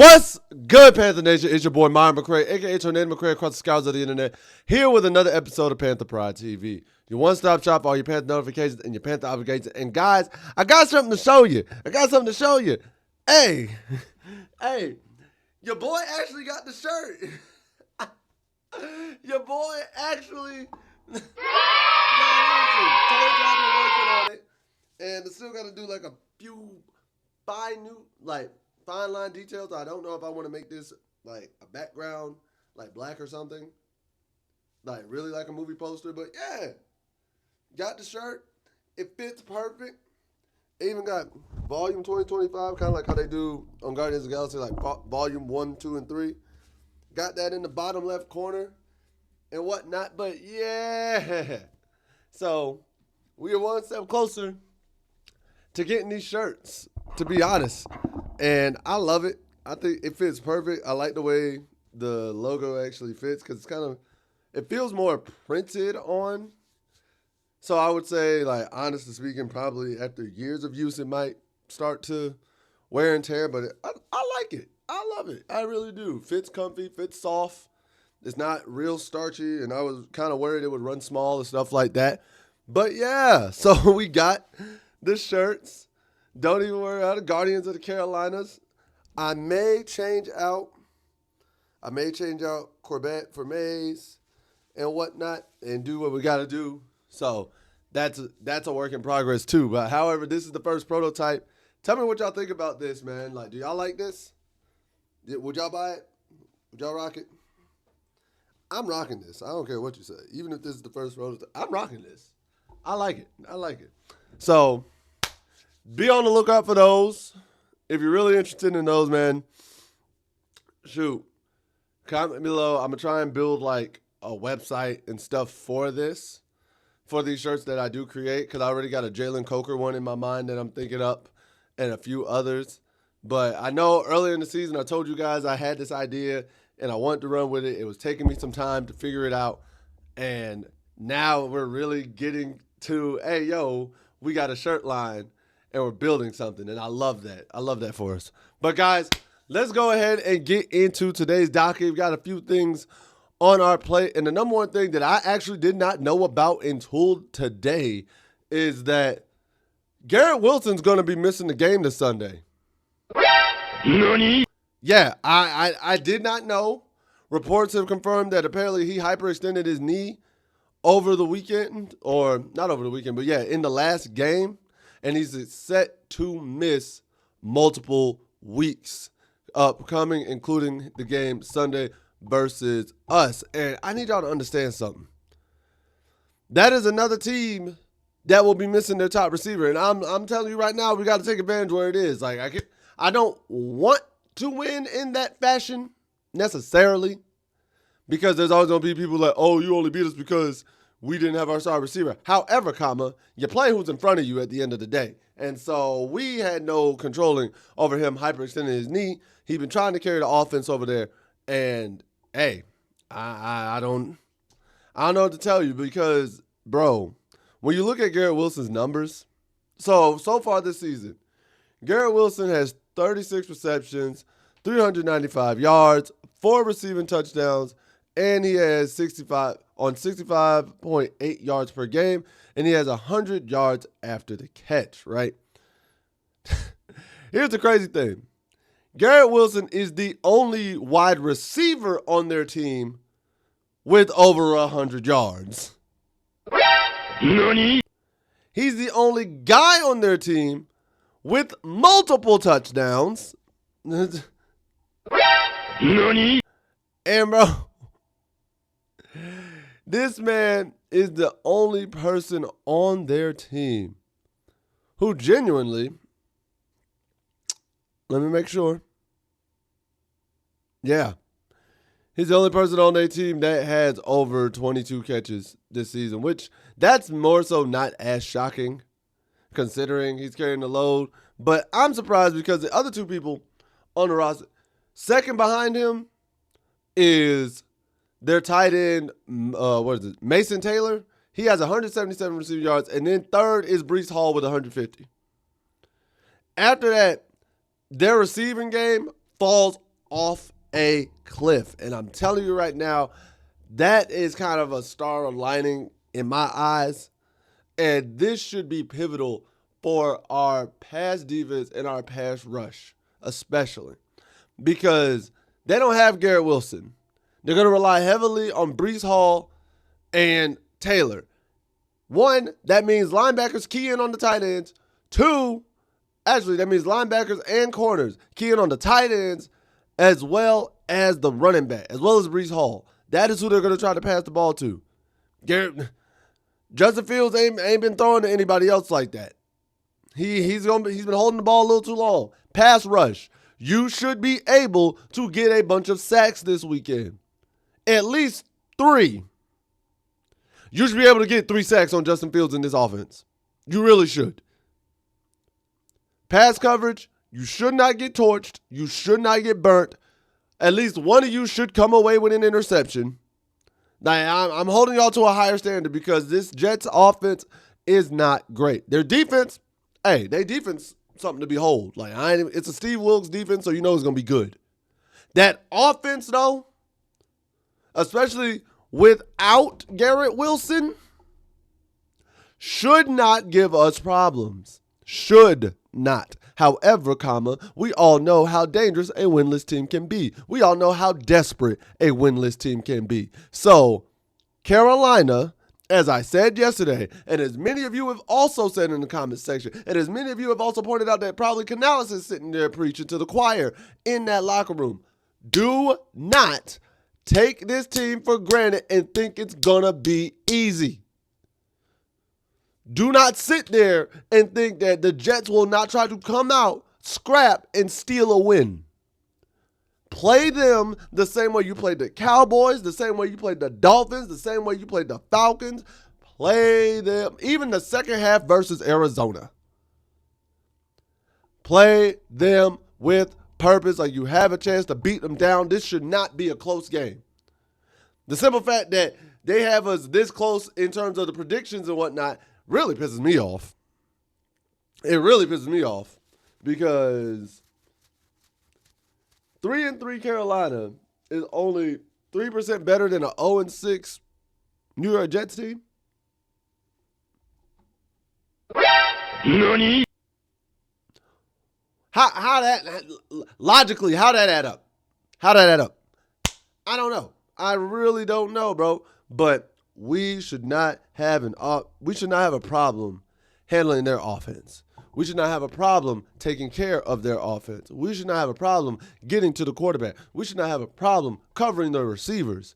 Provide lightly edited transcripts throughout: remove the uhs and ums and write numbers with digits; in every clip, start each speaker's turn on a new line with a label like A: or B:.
A: What's good, Panther Nation? It's your boy, Myron McRae, a.k.a. Tornado McRae, across the skies of the internet, here with another episode of Panther Pride TV. Your one-stop shop for all your Panther notifications and your Panther obligations. And guys, I got something to show you. Hey, your boy actually got the shirt. Your boy actually... told you I've been working on it. And I still got to do like a few fine line details. I don't know if I want to make this like a background, like black or something. Like really like a movie poster. But yeah, got the shirt. It fits perfect. Even got volume 2025, kind of like how they do on Guardians of the Galaxy, like volume 1, 2, and 3. Got that in the bottom left corner and whatnot. But yeah. So we are one step closer to getting these shirts, to be honest. And I love it. I think it fits perfect. I like the way the logo actually fits because it feels more printed on. So I would say, like, honestly speaking, probably after years of use, it might start to wear and tear. But I like it. I love it. I really do. Fits comfy, fits soft. It's not real starchy. And I was kind of worried it would run small and stuff like that. But yeah, so we got the shirts. Don't even worry about the Guardians of the Carolinas. I may change out Corbett for Mays and whatnot and do what we got to do. So that's a work in progress too. But however, this is the first prototype. Tell me what y'all think about this, man. Like, do y'all like this? Would y'all buy it? Would y'all rock it? I'm rocking this. I don't care what you say. Even if this is the first prototype, I'm rocking this. I like it. So be on the lookout for those. If you're really interested in those, man, shoot, comment below. I'm going to try and build like a website and stuff for these shirts that I do create, because I already got a Jalen Coker one in my mind that I'm thinking up and a few others. But I know earlier in the season I told you guys I had this idea and I wanted to run with it. It was taking me some time to figure it out. And now we're really getting to, hey, yo, we got a shirt line. And we're building something, and I love that. I love that for us. But, guys, let's go ahead and get into today's docket. We've got a few things on our plate, and the number one thing that I actually did not know about until today is that Garrett Wilson's going to be missing the game this Sunday.
B: Nani?
A: Yeah, I did not know. Reports have confirmed that apparently he hyperextended his knee over the weekend, or not over the weekend, but, yeah, in the last game. And he's set to miss multiple weeks upcoming, including the game Sunday versus us. And I need y'all to understand something. That is another team that will be missing their top receiver. And I'm telling you right now, we got to take advantage where it is. Like I don't want to win in that fashion necessarily, because there's always going to be people like, oh, you only beat us because we didn't have our star receiver. However, you play who's in front of you at the end of the day. And so we had no controlling over him hyperextending his knee. He's been trying to carry the offense over there. And, hey, I don't know what to tell you, because, bro, when you look at Garrett Wilson's numbers, so far this season, Garrett Wilson has 36 receptions, 395 yards, 4 receiving touchdowns, and he has 65.8 yards per game, and he has 100 yards after the catch, right? Here's the crazy thing. Garrett Wilson is the only wide receiver on their team with over 100 yards.
B: Nani?
A: He's the only guy on their team with multiple touchdowns.
B: Nani?
A: And, bro, this man is the only person on their team who genuinely, let me make sure. Yeah. He's the only person on their team that has over 22 catches this season, which that's more so not as shocking considering he's carrying the load. But I'm surprised because the other two people on the roster, second behind him is their tight end, Mason Taylor. He has 177 receiving yards. And then third is Breece Hall with 150. After that, their receiving game falls off a cliff. And I'm telling you right now, that is kind of a star aligning in my eyes. And this should be pivotal for our pass defense and our pass rush, especially. Because they don't have Garrett Wilson. They're going to rely heavily on Breece Hall and Taylor. One, that means linebackers key in on the tight ends. Two, actually, that means linebackers and corners key in on the tight ends as well as the running back, as well as Breece Hall. That is who they're going to try to pass the ball to. Justin Fields ain't been throwing to anybody else like that. He's been holding the ball a little too long. Pass rush. You should be able to get a bunch of sacks this weekend. At least 3. You should be able to get 3 sacks on Justin Fields in this offense. You really should. Pass coverage, you should not get torched. You should not get burnt. At least one of you should come away with an interception. Now, I'm holding y'all to a higher standard because this Jets offense is not great. Their defense, their defense something to behold. It's a Steve Wilkes defense, so you know it's going to be good. That offense, though, especially without Garrett Wilson, should not give us problems. Should not. However, we all know how dangerous a winless team can be. We all know how desperate a winless team can be. So, Carolina, as I said yesterday, and as many of you have also said in the comment section, and as many of you have also pointed out that probably Canales is sitting there preaching to the choir in that locker room, do not take this team for granted and think it's gonna be easy. Do not sit there and think that the Jets will not try to come out, scrap, and steal a win. Play them the same way you played the Cowboys, the same way you played the Dolphins, the same way you played the Falcons. Play them, even the second half versus Arizona. Play them with purpose, like you have a chance to beat them down. This should not be a close game. The simple fact that they have us this close in terms of the predictions and whatnot really pisses me off. It really pisses me off because 3-3 Carolina is only 3% better than an 0-6 New York Jets team.
B: NANI?
A: How that logically, how that add up? How that add up? I don't know. I really don't know, bro. But we should not have a problem handling their offense. We should not have a problem taking care of their offense. We should not have a problem getting to the quarterback. We should not have a problem covering the receivers.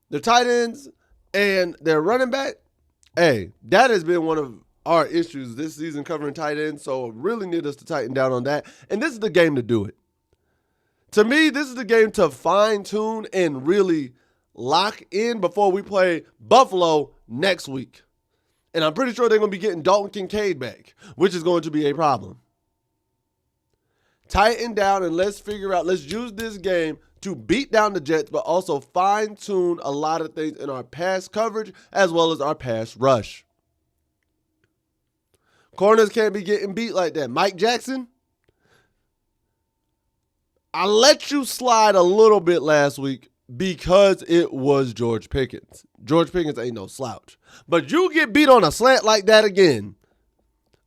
A: Their tight ends and their running back, that has been one of our issues this season, covering tight ends, so really need us to tighten down on that. And this is the game to do it. To me, this is the game to fine-tune and really lock in before we play Buffalo next week. And I'm pretty sure they're going to be getting Dalton Kincaid back, which is going to be a problem. Tighten down and let's use this game to beat down the Jets, but also fine-tune a lot of things in our pass coverage as well as our pass rush. Corners can't be getting beat like that. Mike Jackson, I let you slide a little bit last week because it was George Pickens. George Pickens ain't no slouch. But you get beat on a slant like that again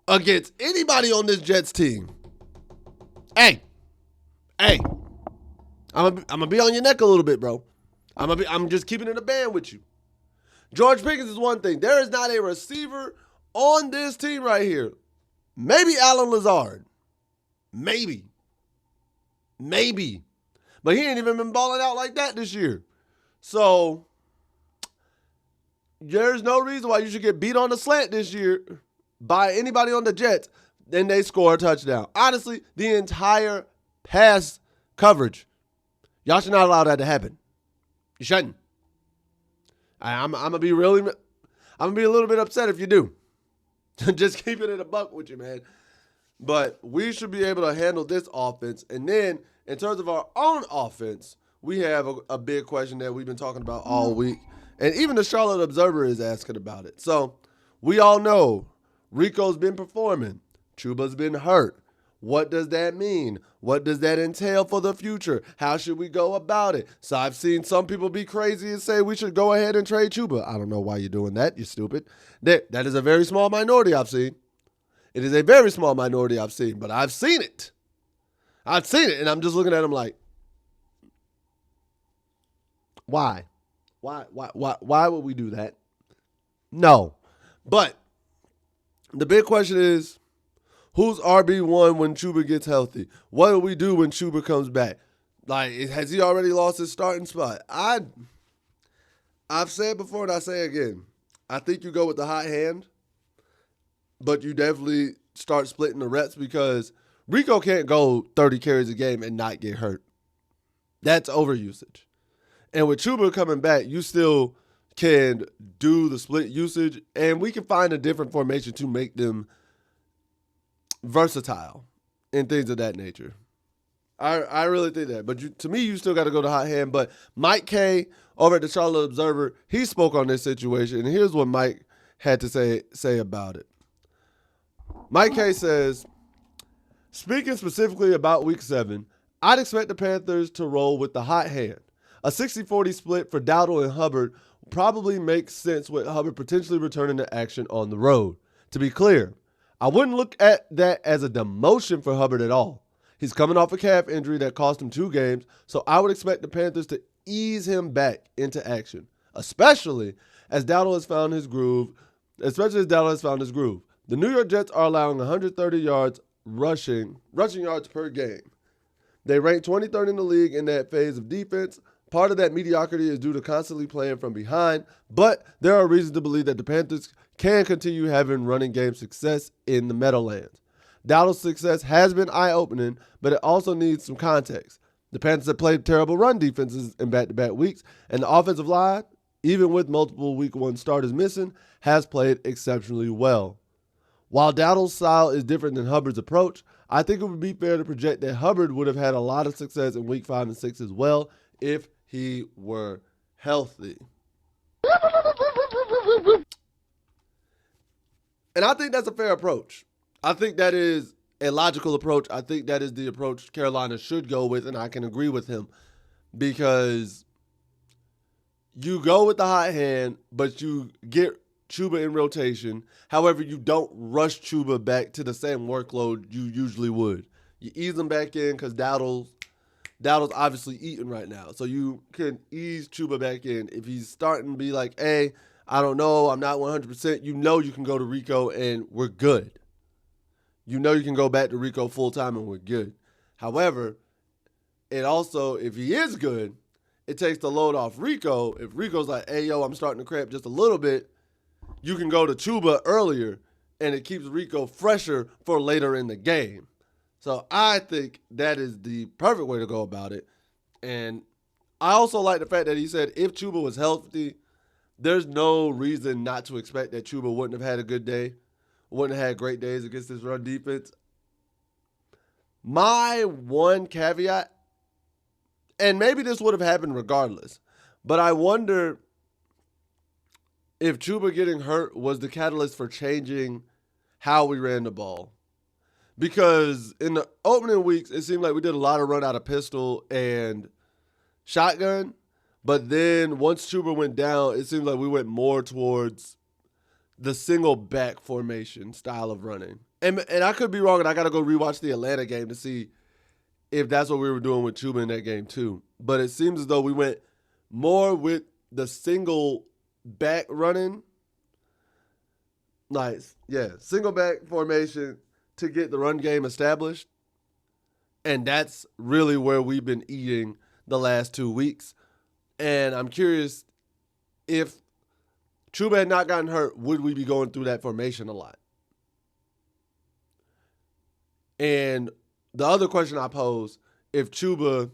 A: against anybody on this Jets team. Hey, I'm gonna be on your neck a little bit, bro. I'm just keeping it a band with you. George Pickens is one thing. There is not a receiver on this team right here. Maybe Alan Lazard. Maybe. But he ain't even been balling out like that this year. So there's no reason why you should get beat on the slant this year by anybody on the Jets. Then they score a touchdown. Honestly, the entire pass coverage, y'all should not allow that to happen. You shouldn't. I'm gonna be a little bit upset if you do. Just keeping it a buck with you, man. But we should be able to handle this offense. And then in terms of our own offense, we have a big question that we've been talking about all week. And even the Charlotte Observer is asking about it. So we all know Rico's been performing. Chuba's been hurt. What does that mean? What does that entail for the future? How should we go about it? So I've seen some people be crazy and say we should go ahead and trade Chuba. I don't know why you're doing that, you stupid. That is a very small minority I've seen. It is a very small minority I've seen, but I've seen it. I've seen it, and I'm just looking at them like, why? Why would we do that? No. But the big question is, who's RB1 when Chuba gets healthy? What do we do when Chuba comes back? Like, has he already lost his starting spot? I've said before and I say again, I think you go with the hot hand, but you definitely start splitting the reps because Rico can't go 30 carries a game and not get hurt. That's overusage. And with Chuba coming back, you still can do the split usage, and we can find a different formation to make them versatile and things of that nature. I really think that. But to me, you still got to go to hot hand. But Mike K over at the Charlotte Observer, he spoke on this situation, and here's what Mike had to say about it. Mike K says, speaking specifically about Week 7, I'd expect the Panthers to roll with the hot hand. A 60-40 split for Dowdle and Hubbard probably makes sense with Hubbard potentially returning to action on the road. To be clear, I wouldn't look at that as a demotion for Hubbard at all. He's coming off a calf injury that cost him 2 games, so I would expect the Panthers to ease him back into action, especially as Dowdle has found his groove. The New York Jets are allowing 130 yards rushing yards per game. They rank 23rd in the league in that phase of defense. Part of that mediocrity is due to constantly playing from behind, but there are reasons to believe that the Panthers can continue having running game success in the Meadowlands. Dowdle's success has been eye-opening, but it also needs some context. The Panthers have played terrible run defenses in back-to-back weeks, and the offensive line, even with multiple Week 1 starters missing, has played exceptionally well. While Dowdle's style is different than Hubbard's approach, I think it would be fair to project that Hubbard would have had a lot of success in Week 5 and 6 as well if he were healthy. And I think that's a fair approach. I think that is a logical approach. I think that is the approach Carolina should go with, and I can agree with him because you go with the hot hand, but you get Chuba in rotation. However, you don't rush Chuba back to the same workload you usually would. You ease him back in because Dowdle's obviously eating right now. So you can ease Chuba back in. If he's starting to be like, hey, I don't know, I'm not 100%, you know you can go to Rico and we're good. You know you can go back to Rico full-time and we're good. However, it also, if he is good, it takes the load off Rico. If Rico's like, hey, yo, I'm starting to cramp just a little bit, you can go to Chuba earlier, and it keeps Rico fresher for later in the game. So I think that is the perfect way to go about it. And I also like the fact that he said if Chuba was healthy, there's no reason not to expect that Chuba wouldn't have had a good day, wouldn't have had great days against this run defense. My one caveat, and maybe this would have happened regardless, but I wonder if Chuba getting hurt was the catalyst for changing how we ran the ball. Because in the opening weeks, it seemed like we did a lot of run out of pistol and shotgun. But then once Chuba went down, it seemed like we went more towards the single back formation style of running. And I could be wrong, and I got to go rewatch the Atlanta game to see if that's what we were doing with Chuba in that game too. But it seems as though we went more with the single back running. Nice. Yeah, single back formation to get the run game established. And that's really where we've been eating the last 2 weeks. And I'm curious if Chuba had not gotten hurt, would we be going through that formation a lot? And the other question I pose, if Chuba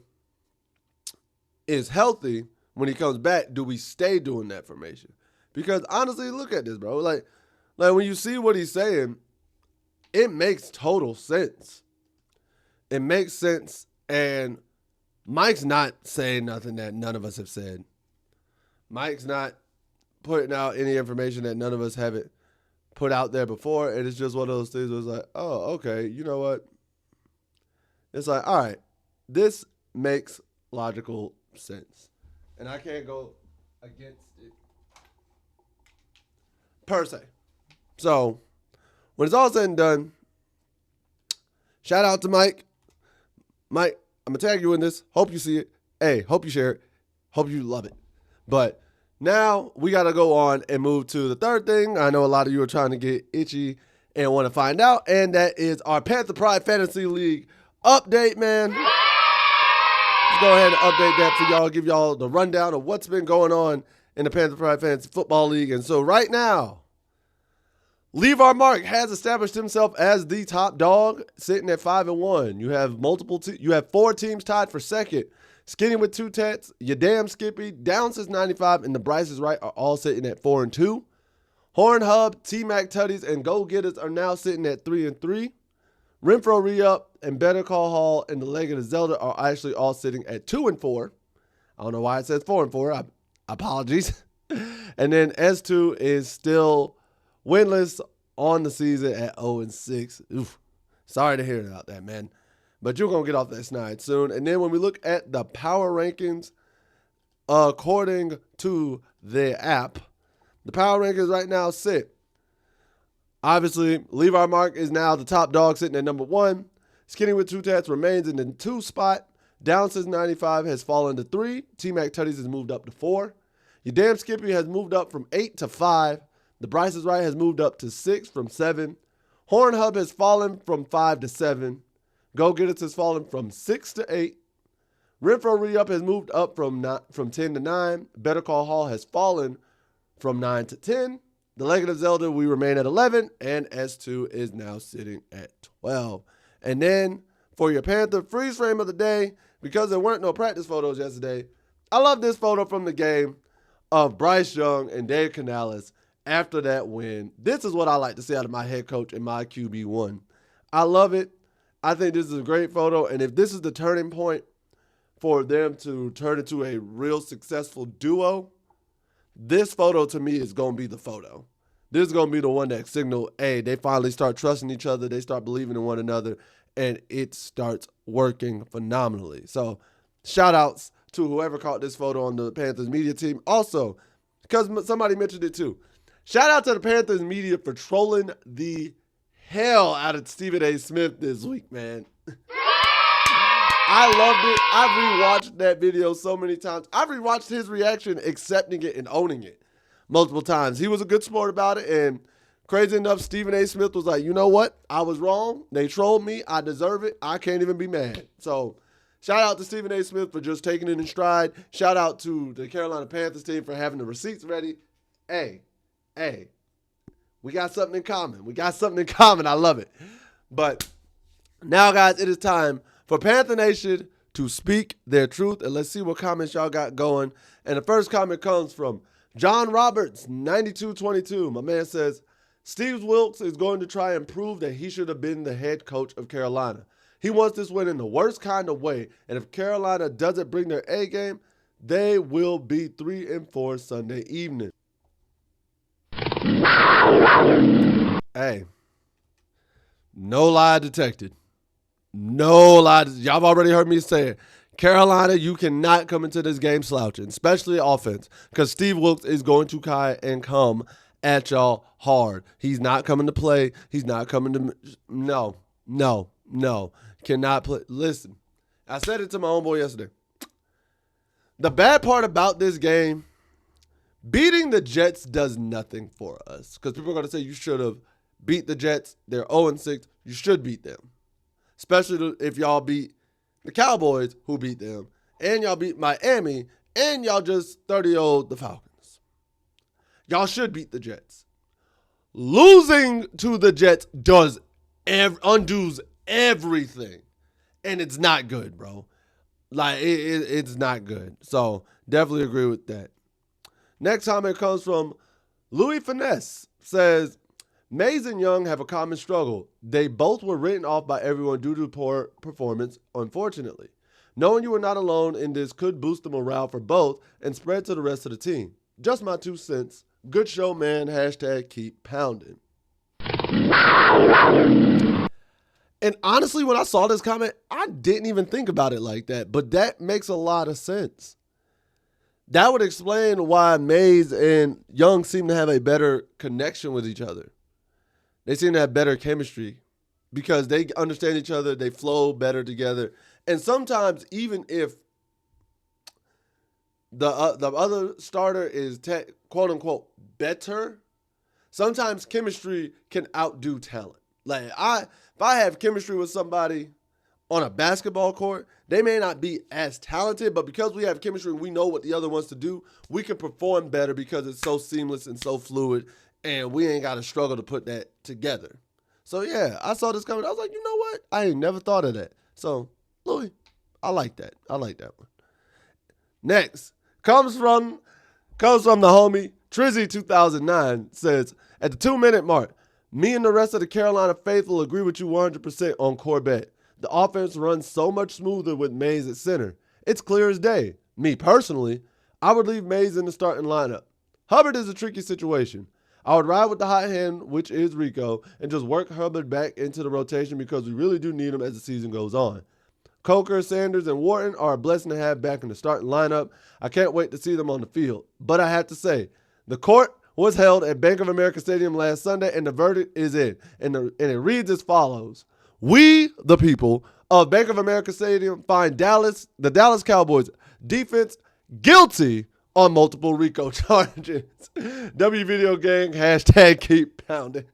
A: is healthy when he comes back, do we stay doing that formation? Because honestly, look at this, bro. Like when you see what he's saying, it makes total sense. It makes sense, and Mike's not saying nothing that none of us have said. Mike's not putting out any information that none of us haven't put out there before, and it's just one of those things where it's like, oh, okay, you know what? It's like, all right, this makes logical sense. And I can't go against it per se. So, when it's all said and done, shout out to Mike. Mike, I'm going to tag you in this. Hope you see it. Hey, hope you share it. Hope you love it. But now we got to go on and move to the third thing. I know a lot of you are trying to get itchy and want to find out, and that is our Panther Pride Fantasy League update, man. Let's go ahead and update that for y'all, give y'all the rundown of what's been going on in the Panther Pride Fantasy Football League. And so right now, Levar Mark has established himself as the top dog, sitting at 5-1. You have you have 4 teams tied for second. Skinny with 2 tats, your damn Skippy, Down since 95, and the Bryce is Right are all sitting at 4-2. Horn Hub, T-Mac Tutties, and Go Getters are now sitting at 3-3. Renfro Re-Up and Better Call Hall and the Leg of the Zelda are actually all sitting at 2-4. I don't know why it says 4-4. Apologies. And then S2 is still winless on the season at 0-6. Oof. Sorry to hear about that, man. But you're going to get off that snide soon. And then when we look at the power rankings, according to the app, the power rankings right now sit. Obviously, Levar Mark is now the top dog, sitting at number 1. Skinny with 2 tats remains in the 2 spot. Down since 95 has fallen to 3. T-Mac Tutties has moved up to 4. Your damn Skippy has moved up from 8 to 5. The Bryce is Right has moved up to 6 from 7. Horn Hub has fallen from 5 to 7. Go Getters has fallen from 6 to 8. Renfro Re-Up has moved up from 10 to 9. Better Call Hall has fallen from 9 to 10. The Legend of Zelda, we remain at 11. And S2 is now sitting at 12. And then for your Panther freeze frame of the day, because there weren't no practice photos yesterday, I love this photo from the game of Bryce Young and Dave Canales after that win. This is what I like to see out of my head coach and my QB1. I love it. I think this is a great photo, and if this is the turning point for them to turn into a real successful duo, this photo to me is going to be the photo. This is going to be the one that signal, hey, they finally start trusting each other, they start believing in one another, and it starts working phenomenally. So shout outs to whoever caught this photo on the Panthers media team. Also, because somebody mentioned it too, shout out to the Panthers media for trolling the hell out of Stephen A. Smith this week, man. I loved it. I've rewatched that video so many times. I've rewatched his reaction, accepting it and owning it multiple times. He was a good sport about it, and crazy enough, Stephen A. Smith was like, you know what? I was wrong. They trolled me. I deserve it. I can't even be mad. So shout out to Stephen A. Smith for just taking it in stride. Shout out to the Carolina Panthers team for having the receipts ready. Hey, we got something in common. I love it. But now, guys, it is time for Panther Nation to speak their truth. And let's see what comments y'all got going. And the first comment comes from John Roberts, 9222. My man says, Steve Wilkes is going to try and prove that he should have been the head coach of Carolina. He wants this win in the worst kind of way. And if Carolina doesn't bring their A game, they will be 3-4 Sunday evening. Hey, no lie detected. No lie. Y'all have already heard me say it. Carolina, you cannot come into this game slouching, especially offense, because Steve Wilkes is going to come at y'all hard. He's not coming to play. He's not coming to no. Cannot play. Listen, I said it to my homeboy yesterday. The bad part about this game, beating the Jets does nothing for us, because people are going to say you should have beat the Jets. They're 0-6. You should beat them, especially if y'all beat the Cowboys, who beat them, and y'all beat Miami, and y'all just 30-0'd the Falcons. Y'all should beat the Jets. Losing to the Jets undoes everything, and it's not good, bro. Like, it's not good. So definitely agree with that. Next comment comes from Louis Finesse. Says, Mays and Young have a common struggle. They both were written off by everyone due to poor performance, unfortunately. Knowing you are not alone in this could boost the morale for both and spread to the rest of the team. Just my 2 cents. Good show, man. # keep pounding. And honestly, when I saw this comment, I didn't even think about it like that. But that makes a lot of sense. That would explain why Mays and Young seem to have a better connection with each other. They seem to have better chemistry because they understand each other. They flow better together. And sometimes even if the other starter is quote unquote better, sometimes chemistry can outdo talent. Like if I have chemistry with somebody on a basketball court, they may not be as talented, but because we have chemistry and we know what the other wants to do, we can perform better because it's so seamless and so fluid, and we ain't got to struggle to put that together. So yeah, I saw this coming. I was like, you know what? I ain't never thought of that. So Louis, I like that. I like that one. Next comes from the homie Trizzy 2009 says, at the 2-minute mark, me and the rest of the Carolina faithful agree with you 100% on Corbett. The offense runs so much smoother with Mays at center. It's clear as day. Me personally, I would leave Mays in the starting lineup. Hubbard is a tricky situation. I would ride with the hot hand, which is Rico, and just work Hubbard back into the rotation because we really do need him as the season goes on. Coker, Sanders, and Wharton are a blessing to have back in the starting lineup. I can't wait to see them on the field. But I have to say, the court was held at Bank of America Stadium last Sunday, and the verdict is in. And it reads as follows. We, the people of Bank of America Stadium, find the Dallas Cowboys defense guilty on multiple RICO charges. W Video Gang, hashtag keep pounding.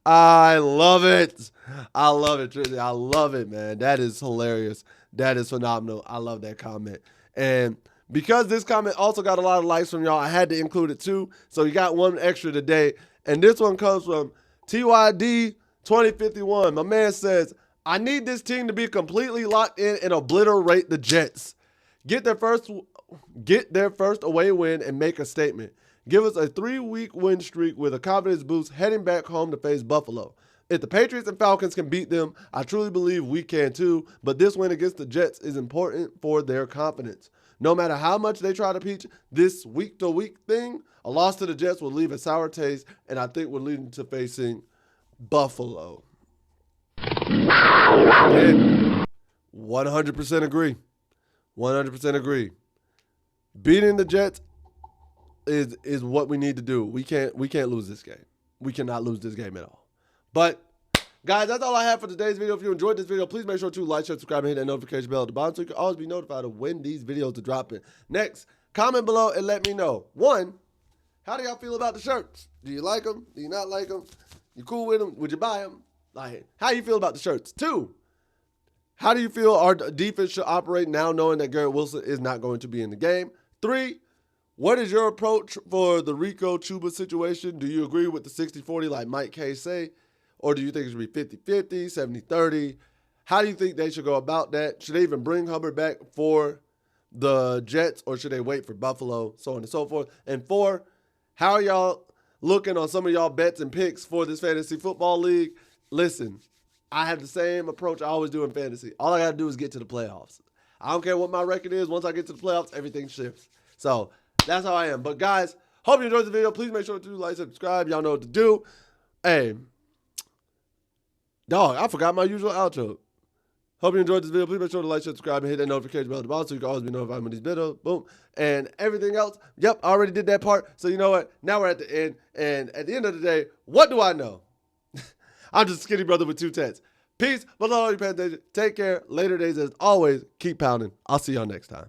A: I love it. I love it, Trizzy. I love it, man. That is hilarious. That is phenomenal. I love that comment. And because this comment also got a lot of likes from y'all, I had to include it too. So you got one extra today. And this one comes from TYD 2051. My man says, I need this team to be completely locked in and obliterate the Jets. Get their first away win and make a statement. Give us a 3-week win streak with a confidence boost heading back home to face Buffalo. If the Patriots and Falcons can beat them, I truly believe we can too, but this win against the Jets is important for their confidence. No matter how much they try to preach this week-to-week thing, a loss to the Jets will leave a sour taste, and I think we're leading to facing Buffalo. Again, 100% agree. 100% agree. Beating the Jets is what we need to do. We can't lose this game. We cannot lose this game at all. But, guys, that's all I have for today's video. If you enjoyed this video, please make sure to like, share, subscribe, and hit that notification bell at the bottom so you can always be notified of when these videos are dropping. Next, comment below and let me know. 1, how do y'all feel about the shirts? Do you like them? Do you not like them? You cool with them? Would you buy them? Like, how you feel about the shirts? 2, how do you feel our defense should operate now knowing that Garrett Wilson is not going to be in the game? 3, what is your approach for the Rico Chuba situation? Do you agree with the 60-40 like Mike K say? Or do you think it should be 50-50, 70-30? How do you think they should go about that? Should they even bring Hubbard back for the Jets, or should they wait for Buffalo, so on and so forth? And 4, how are y'all looking on some of y'all bets and picks for this fantasy football league? Listen, I have the same approach I always do in fantasy. All I got to do is get to the playoffs. I don't care what my record is. Once I get to the playoffs, everything shifts. So that's how I am. But guys, hope you enjoyed the video. Please make sure to like, subscribe. Y'all know what to do. Hey, dog, I forgot my usual outro. Hope you enjoyed this video. Please make sure to like, subscribe, and hit that notification bell at the bottom so you can always be notified when these videos. Boom. And everything else. Yep, I already did that part. So you know what? Now we're at the end. And at the end of the day, what do I know? I'm just a skinny brother with 2 tats. Peace. But all you Panthers, take care. Later days as always. Keep pounding. I'll see y'all next time.